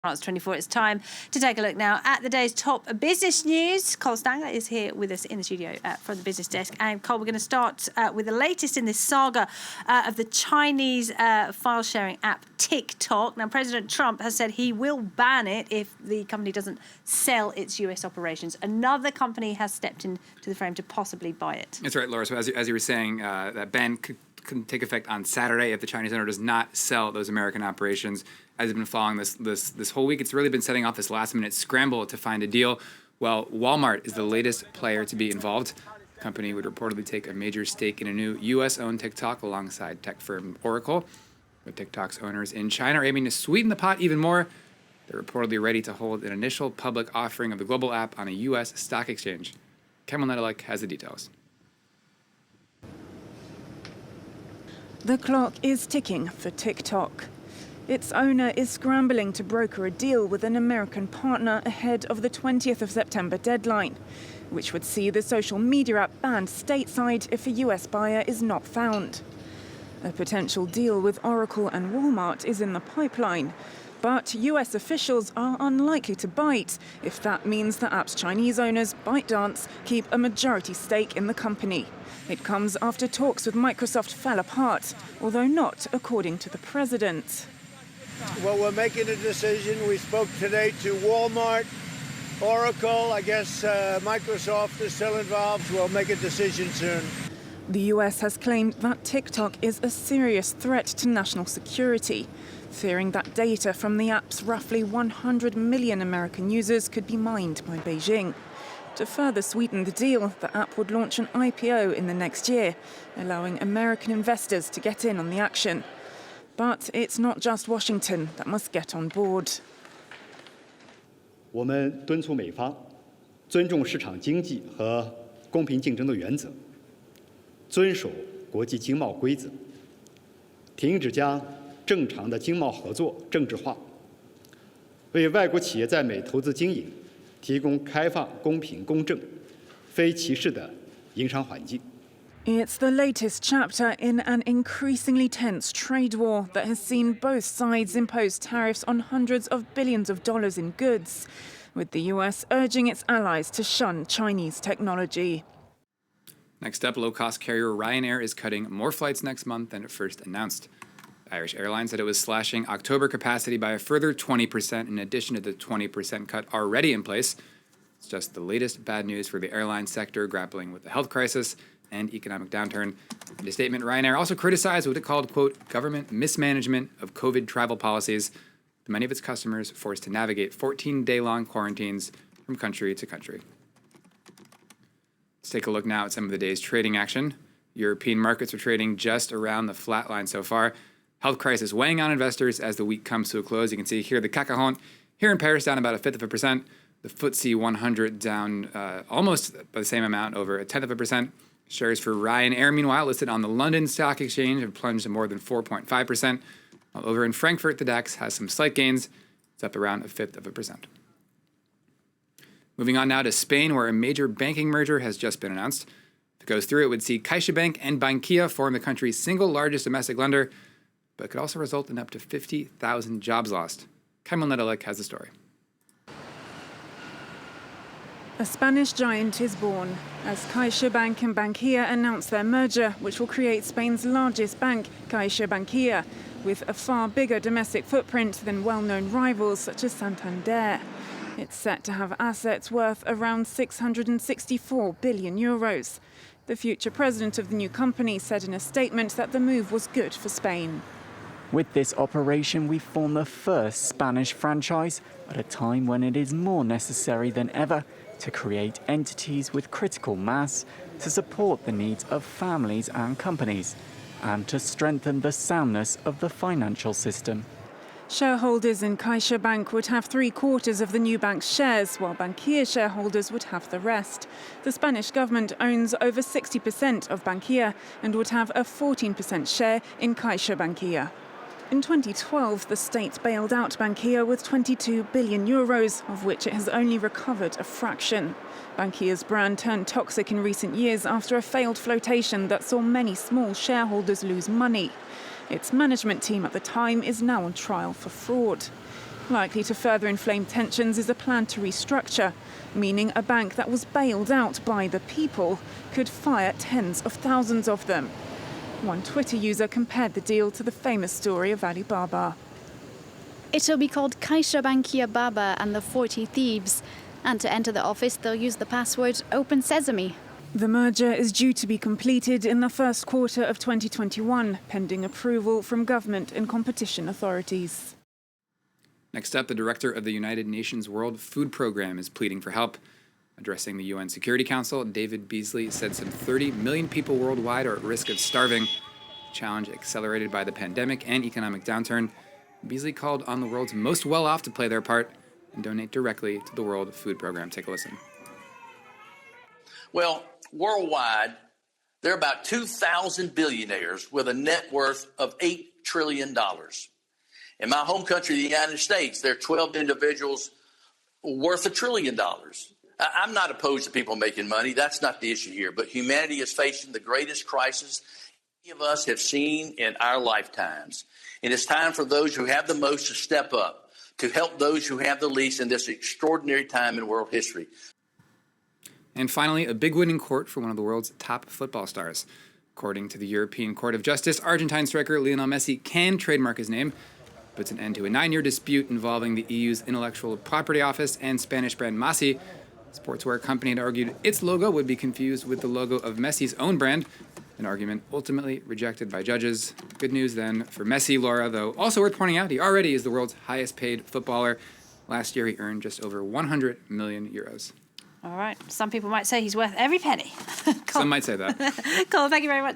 France 24. It's time to take a look now at the day's top business news. Cole Stangler is here with us in the studio from the business desk. And Cole, we're going to start with the latest in this saga of the Chinese file-sharing app TikTok. Now, President Trump has said he will ban it if the company doesn't sell its US operations. Another company has stepped into the frame to possibly buy it. That's right, Laura. So as you were saying, that ban could take effect on Saturday if the Chinese owner does not sell those American operations. As you've been following this whole week, it's really been setting off this last-minute scramble to find a deal. Well, Walmart is the latest player to be involved. The company would reportedly take a major stake in a new U.S.-owned TikTok alongside tech firm Oracle. But TikTok's owners in China are aiming to sweeten the pot even more. They're reportedly ready to hold an initial public offering of the global app on a U.S. stock exchange. Kemal Nedelek has the details. The clock is ticking for TikTok. Its owner is scrambling to broker a deal with an American partner ahead of the 20th of September deadline, which would see the social media app banned stateside if a US buyer is not found. A potential deal with Oracle and Walmart is in the pipeline, but US officials are unlikely to bite if that means the app's Chinese owners, ByteDance, keep a majority stake in the company. It comes after talks with Microsoft fell apart, although not according to the president. Well, we're making a decision. We spoke today to Walmart, Oracle. I guess Microsoft is still involved. We'll make a decision soon. The US has claimed that TikTok is a serious threat to national security, fearing that data from the app's roughly 100 million American users could be mined by Beijing. To further sweeten the deal, the app would launch an IPO in the next year, allowing American investors to get in on the action. But it's not just Washington that must get on board. 我们敦促美方尊重市场经济和公平竞争的原则，遵守国际经贸规则，停止将正常的经贸合作政治化，为外国企业在美投资经营提供开放、公平、公正、非歧视的营商环境。 It's the latest chapter in an increasingly tense trade war that has seen both sides impose tariffs on hundreds of billions of dollars in goods, with the US urging its allies to shun Chinese technology. Next up, low-cost carrier Ryanair is cutting more flights next month than it first announced. Irish Airlines said it was slashing October capacity by a further 20% in addition to the 20% cut already in place. It's just the latest bad news for the airline sector grappling with the health crisis and economic downturn. In a statement, Ryanair also criticized what it called, quote, government mismanagement of COVID travel policies, with many of its customers forced to navigate 14-day-long quarantines from country to country. Let's take a look now at some of the day's trading action. European markets are trading just around the flat line so far. Health crisis weighing on investors as the week comes to a close. You can see here the CAC 40 here in Paris down about 0.1%. The FTSE 100 down almost by the same amount, over 0.1%. Shares for Ryanair, meanwhile, listed on the London Stock Exchange, have plunged to more than 4.5%. While over in Frankfurt, the DAX has some slight gains. It's up around 0.1%. Moving on now to Spain, where a major banking merger has just been announced. If it goes through, it would see CaixaBank and Bankia form the country's single largest domestic lender, but it could also result in up to 50,000 jobs lost. Kemal Nedelek has the story. A Spanish giant is born as CaixaBank and Bankia announce their merger, which will create Spain's largest bank, CaixaBankia, with a far bigger domestic footprint than well-known rivals such as Santander. It's set to have assets worth around 664 billion euros. The future president of the new company said in a statement that the move was good for Spain. With this operation, we form the first Spanish franchise at a time when it is more necessary than ever to create entities with critical mass to support the needs of families and companies, and to strengthen the soundness of the financial system. Shareholders in CaixaBank would have 3/4 of the new bank's shares, while Bankia shareholders would have the rest. The Spanish government owns over 60% of Bankia and would have a 14% share in CaixaBankia. In 2012, the state bailed out Bankia with 22 billion euros, of which it has only recovered a fraction. Bankia's brand turned toxic in recent years after a failed flotation that saw many small shareholders lose money. Its management team at the time is now on trial for fraud. Likely to further inflame tensions is a plan to restructure, meaning a bank that was bailed out by the people could fire tens of thousands of them. One Twitter user compared the deal to the famous story of Alibaba. It'll be called CaixaBank Baba and the 40 Thieves. And to enter the office, they'll use the password Open Sesame. The merger is due to be completed in the first quarter of 2021, pending approval from government and competition authorities. Next up, the director of the United Nations World Food Program is pleading for help. Addressing the UN Security Council, David Beasley said some 30 million people worldwide are at risk of starving, a challenge accelerated by the pandemic and economic downturn. Beasley called on the world's most well-off to play their part and donate directly to the World Food Program. Take a listen. Well, worldwide, there are about 2,000 billionaires with a net worth of $8 trillion. In my home country, the United States, there are 12 individuals worth $1 trillion. I'm not opposed to people making money. That's not the issue here. But humanity is facing the greatest crisis any of us have seen in our lifetimes. And it's time for those who have the most to step up, to help those who have the least in this extraordinary time in world history. And finally, a big win in court for one of the world's top football stars. According to the European Court of Justice, Argentine striker Lionel Messi can trademark his name, puts an end to a 9-year dispute involving the EU's Intellectual Property Office and Spanish brand Masi. The sportswear company had argued its logo would be confused with the logo of Messi's own brand, an argument ultimately rejected by judges. Good news then for Messi, Laura, though also worth pointing out, he already is the world's highest paid footballer. Last year, he earned just over 100 million euros. All right. Some people might say he's worth every penny. Some might say that. Cole, thank you very much.